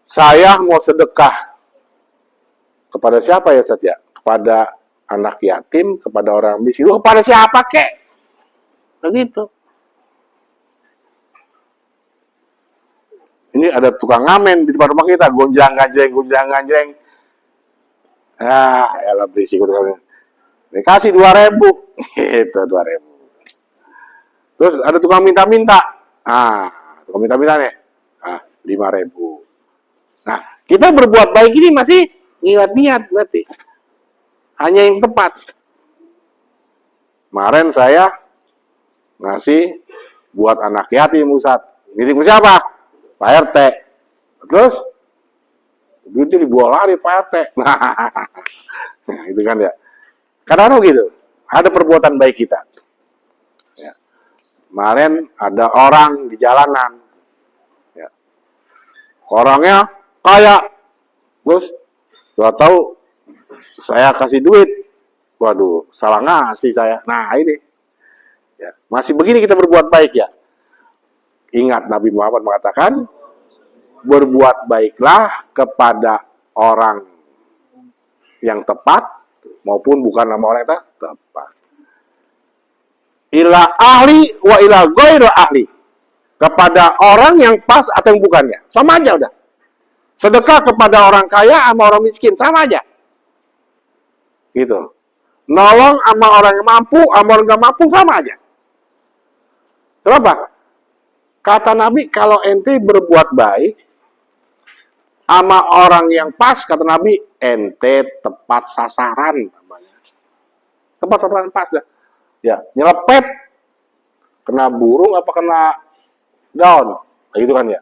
Saya mau sedekah kepada siapa ya, Ustaz ya? Kepada anak yatim, kepada orang miskin. Kepada siapa kek? Begitu. Ini ada tukang ngamen di depan rumah kita, gonjang-ganjeng. Elah berisik tukang. Dikasih 2.000. Itu 2.000. Terus ada tukang minta-minta. Tukang minta-minta nih. 5.000. Nah, kita berbuat baik ini masih niat berarti. Hanya yang tepat. Kemarin saya ngasih buat anak yatim, Ustaz. Nitip siapa? Pak RT. Terus duitnya dibawa lari Pak RT. Nah, itu kan ya. Kadang-kadang gitu. Ada perbuatan baik kita. Ya. Kemarin ada orang di jalanan. Ya. Orangnya kaya. Terus gak tahu saya kasih duit. Waduh, salah ngasih saya. Nah, ini. Ya. Masih begini kita berbuat baik ya. Ingat Nabi Muhammad mengatakan, berbuat baiklah kepada orang yang tepat maupun bukan nama orang yang tepat. Ila ahli wa ila ghairu ahli. Kepada orang yang pas atau yang bukannya. Sama aja udah. Sedekah kepada orang kaya sama orang miskin. Sama aja. Gitu. Nolong sama orang yang mampu sama orang yang mampu sama aja. Kenapa? Kata Nabi, kalau ente berbuat baik sama orang yang pas, kata Nabi, ente tepat sasaran namanya. Tepat sasaran pas dah. Ya, nyelepet kena burung apa kena daun. Nah, gitu kan ya.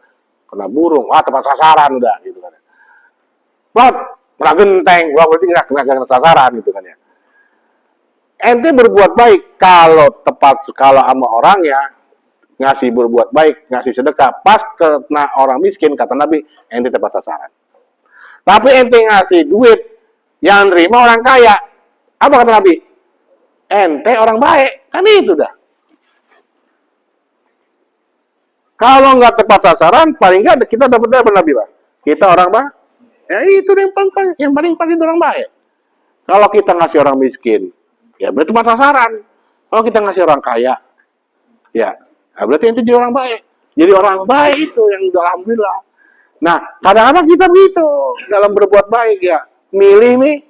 Kena burung, tepat sasaran udah gitu kan. Kena genteng, berarti nggak kena sasaran gitu kan ya. Ente berbuat baik kalau tepat skala sama orangnya, ngasih berbuat baik, ngasih sedekah, pas kena orang miskin, kata Nabi, ente tepat sasaran. Tapi ente ngasih duit, yang nerima orang kaya, apa kata Nabi? Ente orang baik, kan itu dah. Kalau nggak tepat sasaran, paling nggak kita dapat apa Nabi, Pak? Kita orang baik. Ya itu yang paling itu orang baik. Kalau kita ngasih orang miskin, ya berarti tepat sasaran. Kalau kita ngasih orang kaya, ya berarti ente jadi orang baik. Jadi orang baik itu yang alhamdulillah. Nah, kadang-kadang kita begitu dalam berbuat baik ya. Milih.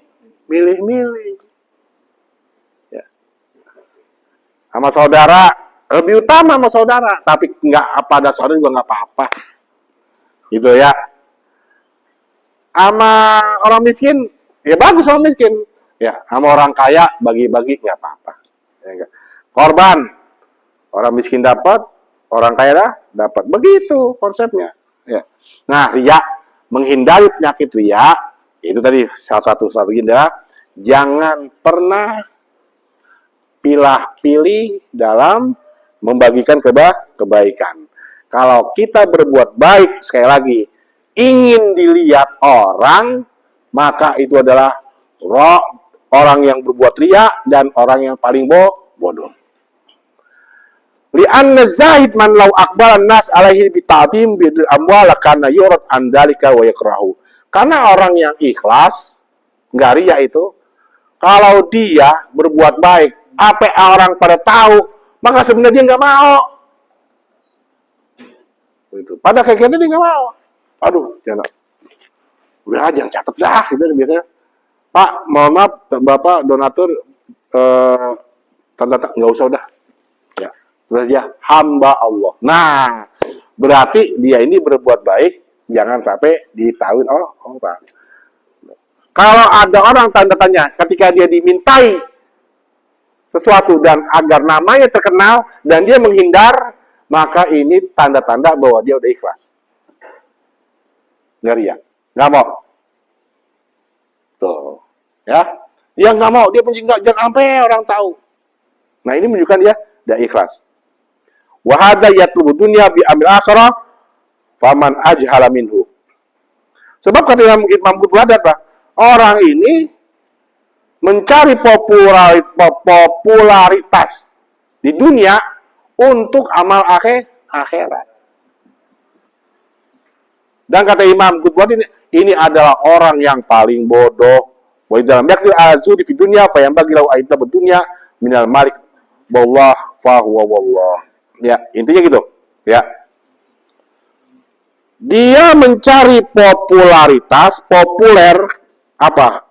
Ya. Sama saudara, lebih utama sama saudara, tapi nggak apa ada saudara juga nggak apa-apa. Gitu ya. Sama orang miskin, ya bagus orang miskin. Ya, sama orang kaya bagi-bagi nggak apa-apa. Ya, korban, orang miskin dapat, orang kaya dapat. Begitu konsepnya. Ya. Nah, riya, menghindari penyakit riya, itu tadi salah satu adalah jangan pernah pilih dalam membagikan kebaikan. Kalau kita berbuat baik, sekali lagi, ingin dilihat orang, maka itu adalah orang yang berbuat riya dan orang yang paling bodoh. Li'anna zahid man law aqbalan nas alaihi bita'zim bil amwal kana yurad an dzalika wa yakrahu. Karena orang yang ikhlas, enggak riya itu, kalau dia berbuat baik, apa orang pada tahu, maka sebenarnya dia enggak mau. Itu. Pada kayak dia enggak mau. Aduh, jangan. Udah aja catat dah gitu biasanya. Pak, mohon maaf Bapak donatur tanda enggak usah udah. Berarti hamba Allah. Nah, berarti dia ini berbuat baik, jangan sampai ditahuin orang. Kalau ada orang tanda tanya ketika dia dimintai sesuatu dan agar namanya terkenal dan dia menghindar, maka ini tanda-tanda bahwa dia udah ikhlas. Nggak riak, nggak mau. Tuh, ya. Dia nggak mau, dia benci, nggak, jangan sampai orang tahu. Nah, ini menunjukkan dia udah ikhlas. Wa hadza yatlubu dunya bi amil akhirah faman ajhala minhu. Sebab kata Imam Ghazali apa? Orang ini mencari popularitas di dunia untuk amal akhirat. Dan kata Imam Ghazali ini adalah orang yang paling bodoh. Wa dalam yakil azudi fi dunya fa yanbaghi lahu aita berdunya minal malik wallah fa huwa wallah. Ya, intinya gitu, ya. Dia mencari popularitas, populer apa?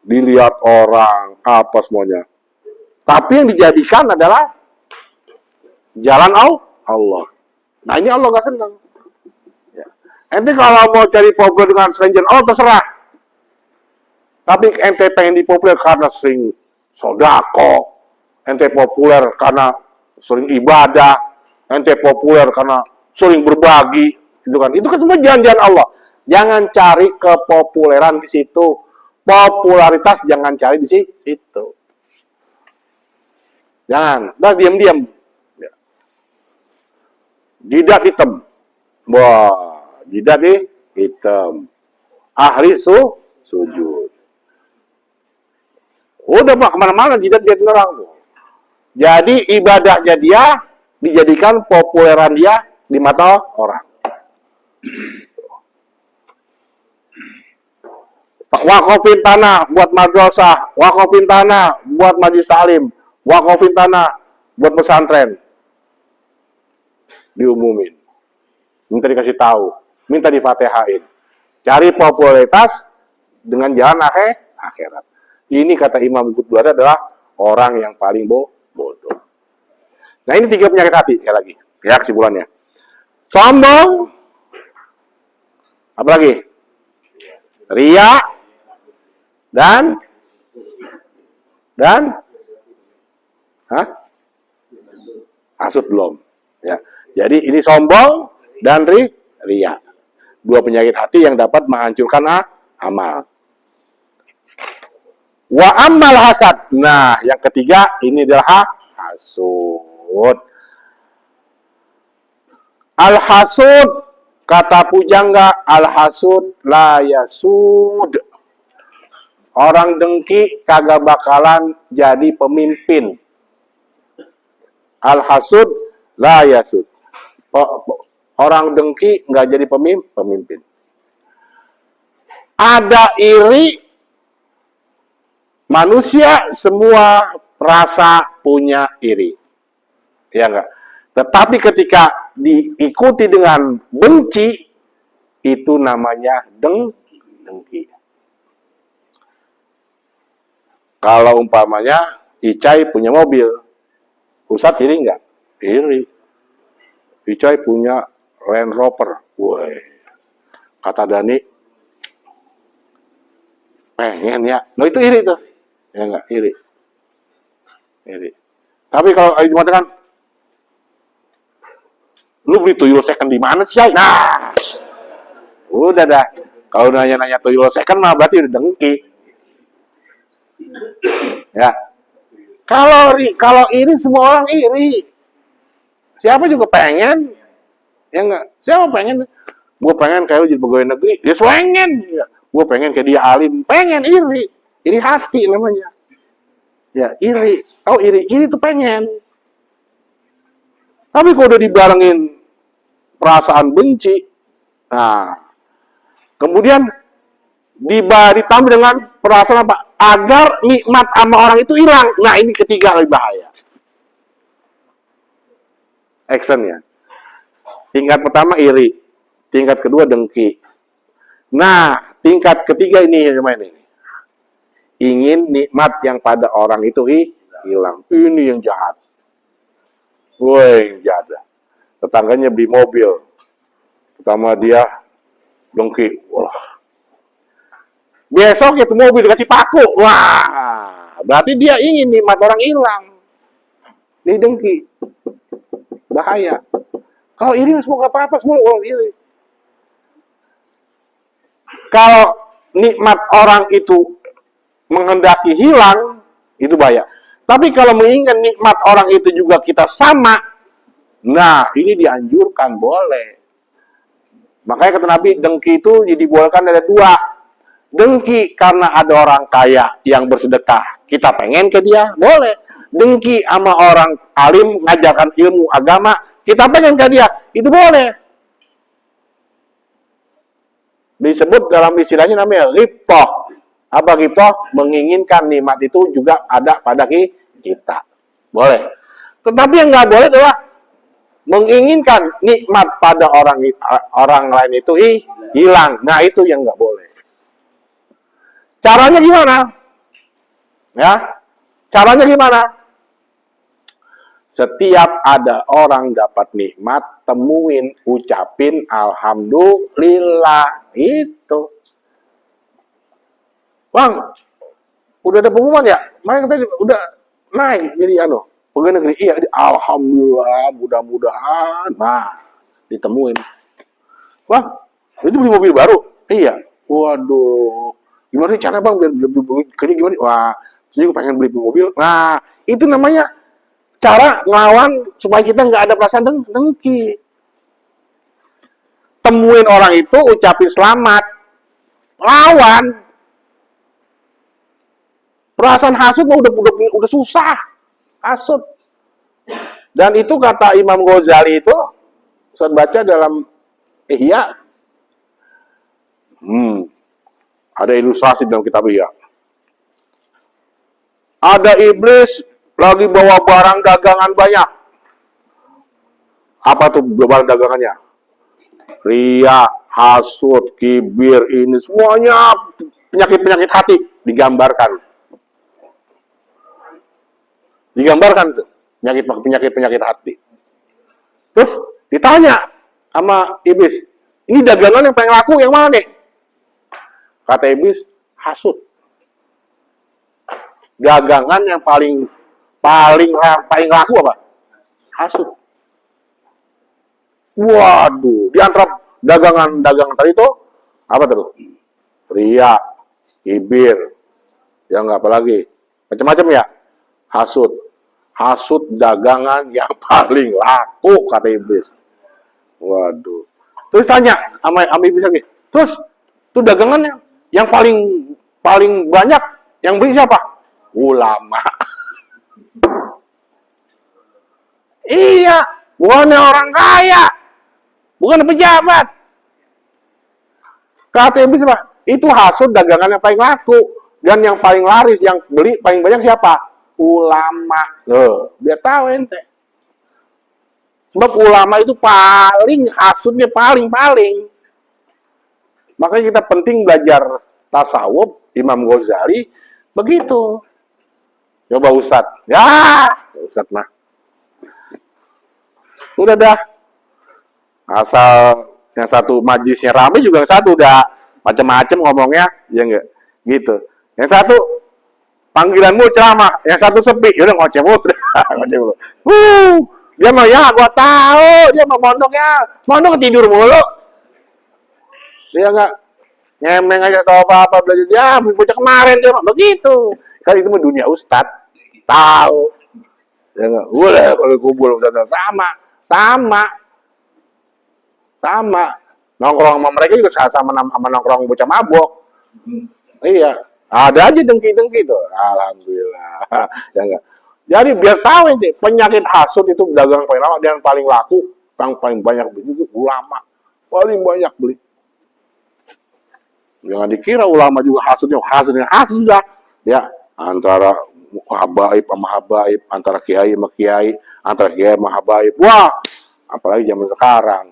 Dilihat orang, apa semuanya. Tapi yang dijadikan adalah jalan Allah. Nah, ini Allah gak senang. Ya. Ente kalau mau cari populer dengan stranger, oh terserah. Tapi ente pengen dipopuler karena sering sodako, ente populer karena sering ibadah, ente populer karena sering berbagi, itu kan semua janjian Allah. Jangan cari kepopuleran di situ, popularitas jangan cari di situ. Jangan, udah diam-diam. Ya. Jidat hitam, wah, jidat hitam. Ahli sujud. Udah mah kemana-mana jidat dia nerang. Jadi ibadahnya dia dijadikan populeran dia di mata orang. Wakofin tanah buat madrasah, wakofin tanah buat majelis taklim, wakofin tanah buat pesantren. Diumumin. Minta dikasih tahu, minta difatihain. Cari popularitas dengan jalan akhirat. Ini kata Imam Ghazali adalah orang yang paling bodoh. Nah, ini 3 penyakit hati sekali lagi. Ya, kesimpulannya. Sombong. Apa lagi? Ria dan hasud belum. Ya. Jadi ini sombong dan ria. 2 penyakit hati yang dapat menghancurkan amal. Wa ammal hasad. Nah, yang ketiga ini adalah hasud. Al-hasud, kata pujangga, al-hasud la yasud. Orang dengki kagak bakalan jadi pemimpin. Al-hasud la yasud. Orang dengki nggak jadi pemimpin. Ada iri, manusia semua rasa punya iri. Ya enggak? Tetapi ketika diikuti dengan benci, itu namanya dengki. Kalau umpamanya Icai punya mobil, Ustadz iri enggak? Iri. Icai punya Land Rover. Woi. Kata Dani, pengen ya. Nah itu iri tuh. Ya enggak? Iri. Tapi kalau dikatakan, lu beli tuyul second di mana sih? Nah, udah dah. Kalau nanya-nanya tuyul second mah berarti udah dengki. Ya. Kalau iri semua orang iri. Siapa juga pengen? Ya enggak? Siapa pengen? Gue pengen kayak lu jadi pegawai negeri. Dia pengen. Ya. Gue pengen kayak dia alim. Pengen iri. Iri hati namanya. Ya, iri. Oh, iri tuh pengen. Tapi kalau udah dibarengin perasaan benci, nah, kemudian ditambah dengan perasaan apa? Agar nikmat sama orang itu hilang. Nah, ini ketiga lebih bahaya. Actionnya. Tingkat pertama iri. Tingkat kedua dengki. Nah, tingkat ketiga ini gimana ini? Ingin nikmat yang pada orang itu hilang. Ini yang jahat. Woi, jahat. Tetangganya beli mobil. Pertama dia dengki. Wah. Besok itu mobil dikasih paku. Wah, berarti dia ingin nikmat orang hilang. Ini dengki. Bahaya. Kalau iri semua nggak apa-apa, semua orang iri. Kalau nikmat orang itu menghendaki hilang, itu bahaya. Tapi kalau mengingat nikmat orang itu juga kita sama, nah ini dianjurkan, boleh. Makanya kata Nabi, dengki itu dibolehkan ada dua. Dengki karena ada orang kaya yang bersedekah, kita pengen ke dia, boleh. Dengki sama orang alim ngajarkan ilmu agama, kita pengen ke dia, itu boleh. Disebut dalam istilahnya namanya ghibthah. Apa ghibthah? Menginginkan nikmat itu juga ada pada kita. Boleh. Tetapi yang nggak boleh adalah menginginkan nikmat pada orang lain itu hilang. Nah, itu yang nggak boleh. Caranya gimana? Ya, caranya gimana? Setiap ada orang dapat nikmat, temuin, ucapin alhamdulillah. Itu. Bang, udah ada pengumuman ya? Makanya tadi udah naik jadi pegawai negeri. Iya, alhamdulillah, mudah-mudahan. Nah, ditemuin. Bang, itu beli mobil baru? Iya. Waduh, gimana sih cara bang biar beli kerja gimana? Wah, saya juga pengen beli mobil. Nah, itu namanya cara ngelawan supaya kita nggak ada perasaan dengki. Temuin orang itu, ucapin selamat, lawan. Perasaan hasud mah udah susah, hasud. Dan itu kata Imam Ghazali itu, saya baca dalam Ihya. Ada ilustrasi dalam kitab Ihya. Ada iblis lagi bawa barang dagangan banyak. Apa tuh barang dagangannya? Ria, hasud, kibir, ini semuanya penyakit-penyakit hati digambarkan. Digambarkan tuh penyakit hati. Terus ditanya sama iblis, ini dagangan yang paling laku yang mana nih? Kata iblis, hasud. Dagangan yang paling laku apa? Hasud. Waduh, di antara dagangan tadi itu apa tuh? Ria, kibir, ya nggak apa lagi, macam-macam ya. Hasud dagangan yang paling laku kata iblis. Waduh. Terus tanya sama iblis lagi. Terus tuh dagangan yang paling banyak yang beli siapa? Ulama. Iya, bukannya orang kaya, bukan pejabat. Kata iblis apa? Itu hasud dagangan yang paling laku dan yang paling laris, yang beli paling banyak siapa? Ulama. Biar tahu ente. Sebab ulama itu paling hasudnya paling. Makanya kita penting belajar tasawuf, Imam Ghazali begitu. Coba Ustadz. Ya, Ustadz mah. Udah dah. Asal yang satu majlisnya rame juga yang satu udah macam-macam ngomongnya, ya enggak? Gitu. Yang satu panggilanmu ceramah, yang satu sepi, yaudah ngoceh mulu. Dia mah ya, gua tahu, dia mah mondok tidur mulu. Dia enggak ngemeng aja atau apa-apa belajar. Ya, bocah kemarin dia mah begitu. Kan itu mah dunia ustad, tahu. Ya enggak, boleh kalau kumpul ustad sama. Nongkrong sama mereka juga sama nongkrong bocah mabok. Iya. Ada aja dengki-dengki tuh. Alhamdulillah. Ya enggak. Jadi biar tahu ente, penyakit hasud itu dagang paling lama dan paling laku, yang paling banyak beli itu ulama. Paling banyak beli. Jangan dikira ulama juga hasud juga. Ya, antara habaib sama habaib, antara kiai sama kiai, antara kiai sama habaib. Wah, apalagi zaman sekarang.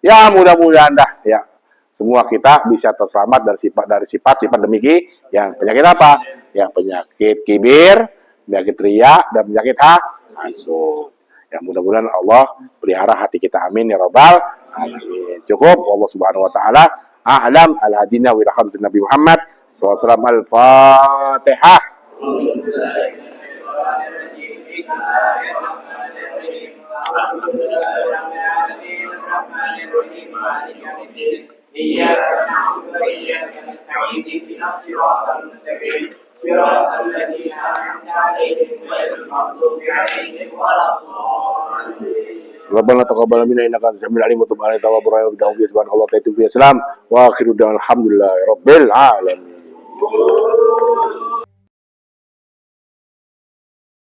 Ya, mudah-mudahan dah ya. Semua kita bisa terselamat dari sifat demikian. Penyakit apa? Ya, penyakit kibir, penyakit riya, dan penyakit hasud. Ya, mudah-mudahan Allah pelihara hati kita. Amin ya rabbal alamin. Cukup. Allah Subhanahu wa taala a'lam. Al-hadina wa ila hadratin Nabi Muhammad sallallahu alaihi wasallam. Al-Fatihah. إياك نعبد وإياك نستعين اهدنا الصراط المستقيم صراط الذين أنعمت عليهم غير المغضوب عليهم ولا الضالين. Rabbana taqabbal minna innaka antas samiul alim wa tub alaina tawwabur rahim wa subhanallahi wa bihamdihi wa akhiru da'wana alhamdulillahi rabbil alamin.